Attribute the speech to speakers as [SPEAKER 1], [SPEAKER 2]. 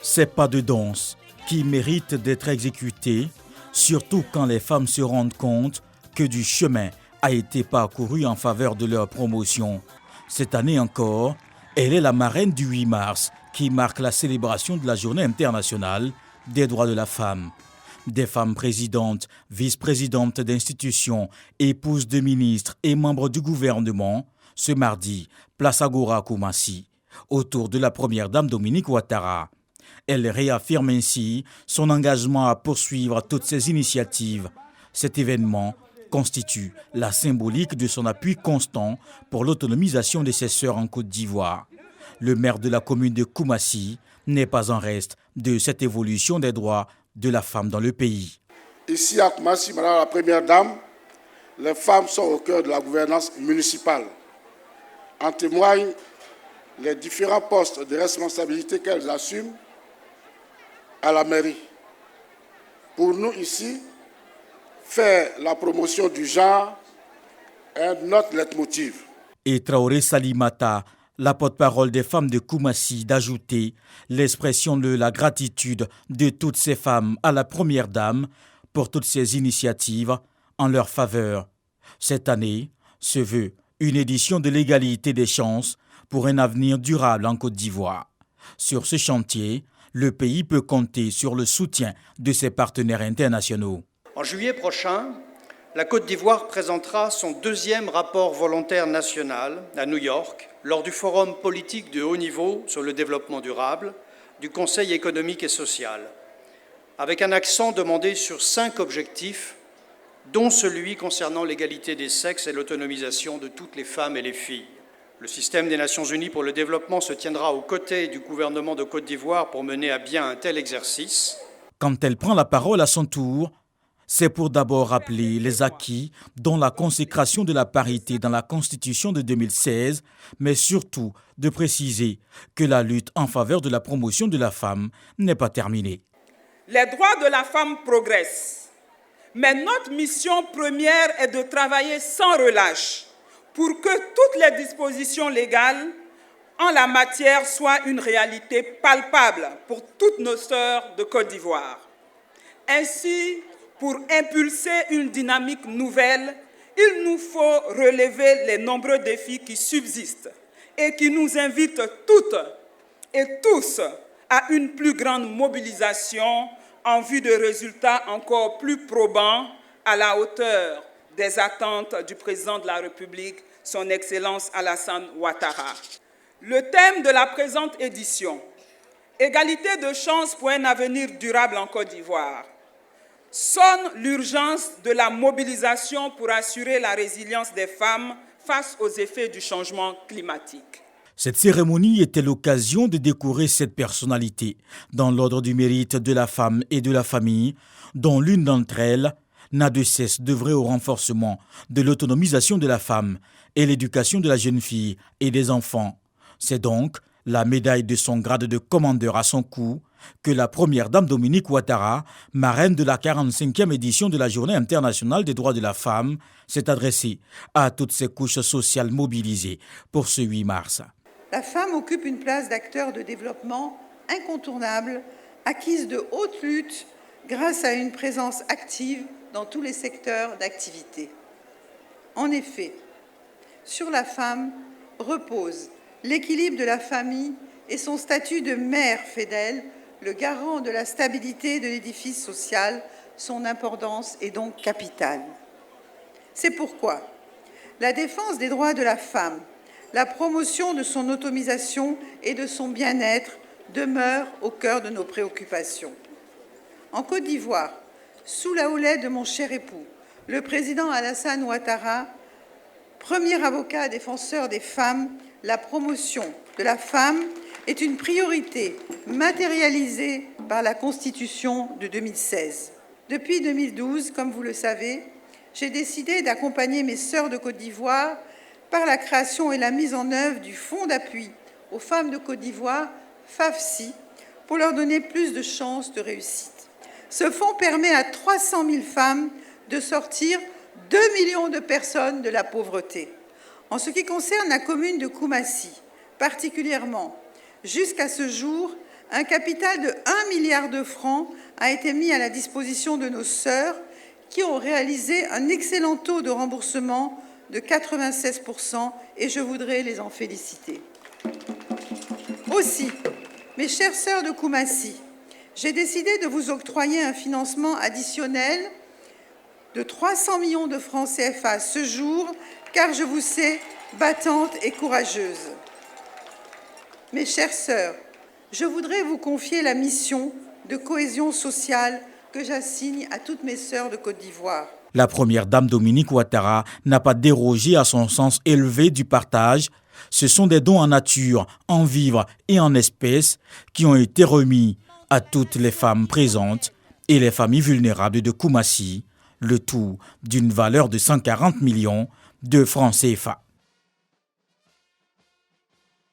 [SPEAKER 1] Ces pas de danse qui méritent d'être exécutés, surtout quand les femmes se rendent compte que du chemin a été parcouru en faveur de leur promotion. Cette année encore, elle est la marraine du 8 mars qui marque la célébration de la Journée internationale des droits de la femme. Des femmes présidentes, vice-présidentes d'institutions, épouses de ministres et membres du gouvernement, ce mardi, place Agora à Koumassi, autour de la première dame Dominique Ouattara. Elle réaffirme ainsi son engagement à poursuivre toutes ces initiatives. Cet événement constitue la symbolique de son appui constant pour l'autonomisation de ses sœurs en Côte d'Ivoire. Le maire de la commune de Koumassi n'est pas en reste de cette évolution des droits de la femme dans le pays.
[SPEAKER 2] Ici à Koumassi, Madame la Première Dame, les femmes sont au cœur de la gouvernance municipale. En témoignent les différents postes de responsabilité qu'elles assument à la mairie. Pour nous ici, faire la promotion du genre est notre leitmotiv.
[SPEAKER 1] Et Traoré Salimata, la porte-parole des femmes de Koumassi, d'ajouter l'expression de la gratitude de toutes ces femmes à la Première Dame pour toutes ces initiatives en leur faveur. Cette année se veut une édition de l'égalité des chances pour un avenir durable en Côte d'Ivoire. Sur ce chantier, le pays peut compter sur le soutien de ses partenaires internationaux.
[SPEAKER 3] En juillet prochain, la Côte d'Ivoire présentera son deuxième rapport volontaire national à New York lors du forum politique de haut niveau sur le développement durable du Conseil économique et social, avec un accent demandé sur 5 objectifs, dont celui concernant l'égalité des sexes et l'autonomisation de toutes les femmes et les filles. Le système des Nations Unies pour le développement se tiendra aux côtés du gouvernement de Côte d'Ivoire pour mener à bien un tel exercice.
[SPEAKER 1] Quand elle prend la parole à son tour, c'est pour d'abord rappeler les acquis, dont la consécration de la parité dans la Constitution de 2016, mais surtout de préciser que la lutte en faveur de la promotion de la femme n'est pas terminée.
[SPEAKER 4] Les droits de la femme progressent, mais notre mission première est de travailler sans relâche pour que toutes les dispositions légales en la matière soient une réalité palpable pour toutes nos sœurs de Côte d'Ivoire. Ainsi, pour impulser une dynamique nouvelle, il nous faut relever les nombreux défis qui subsistent et qui nous invitent toutes et tous à une plus grande mobilisation en vue de résultats encore plus probants à la hauteur des attentes du président de la République, son Excellence Alassane Ouattara. Le thème de la présente édition, égalité de chances pour un avenir durable en Côte d'Ivoire, sonne l'urgence de la mobilisation pour assurer la résilience des femmes face aux effets du changement climatique.
[SPEAKER 1] Cette cérémonie était l'occasion de décorer cette personnalité dans l'ordre du mérite de la femme et de la famille, dont l'une d'entre elles n'a de cesse d'œuvrer au renforcement de l'autonomisation de la femme et l'éducation de la jeune fille et des enfants. C'est donc la médaille de son grade de commandeur à son cou que la première dame Dominique Ouattara, marraine de la 45e édition de la Journée internationale des droits de la femme, s'est adressée à toutes ces couches sociales mobilisées pour ce 8 mars.
[SPEAKER 5] La femme occupe une place d'acteur de développement incontournable, acquise de haute lutte grâce à une présence active dans tous les secteurs d'activité. En effet, sur la femme repose l'équilibre de la famille et son statut de mère fait d'elle le garant de la stabilité de l'édifice social. Son importance est donc capitale. C'est pourquoi la défense des droits de la femme, la promotion de son autonomisation et de son bien-être demeure au cœur de nos préoccupations. En Côte d'Ivoire, sous la houlette de mon cher époux, le président Alassane Ouattara, premier avocat défenseur des femmes, la promotion de la femme est une priorité matérialisée par la Constitution de 2016. Depuis 2012, comme vous le savez, j'ai décidé d'accompagner mes sœurs de Côte d'Ivoire par la création et la mise en œuvre du Fonds d'appui aux femmes de Côte d'Ivoire, FAFSI, pour leur donner plus de chances de réussite. Ce fonds permet à 300 000 femmes de sortir 2 millions de personnes de la pauvreté. En ce qui concerne la commune de Koumassi, particulièrement, jusqu'à ce jour, un capital de 1 milliard de francs a été mis à la disposition de nos sœurs qui ont réalisé un excellent taux de remboursement de 96% et je voudrais les en féliciter. Aussi, mes chères sœurs de Koumassi, j'ai décidé de vous octroyer un financement additionnel de 300 millions de francs CFA ce jour, car je vous sais battantes et courageuses. Mes chères sœurs, je voudrais vous confier la mission de cohésion sociale que j'assigne à toutes mes sœurs de Côte d'Ivoire.
[SPEAKER 1] La première dame Dominique Ouattara n'a pas dérogé à son sens élevé du partage. Ce sont des dons en nature, en vivres et en espèces qui ont été remis à toutes les femmes présentes et les familles vulnérables de Koumassi, le tout d'une valeur de 140 millions de francs CFA.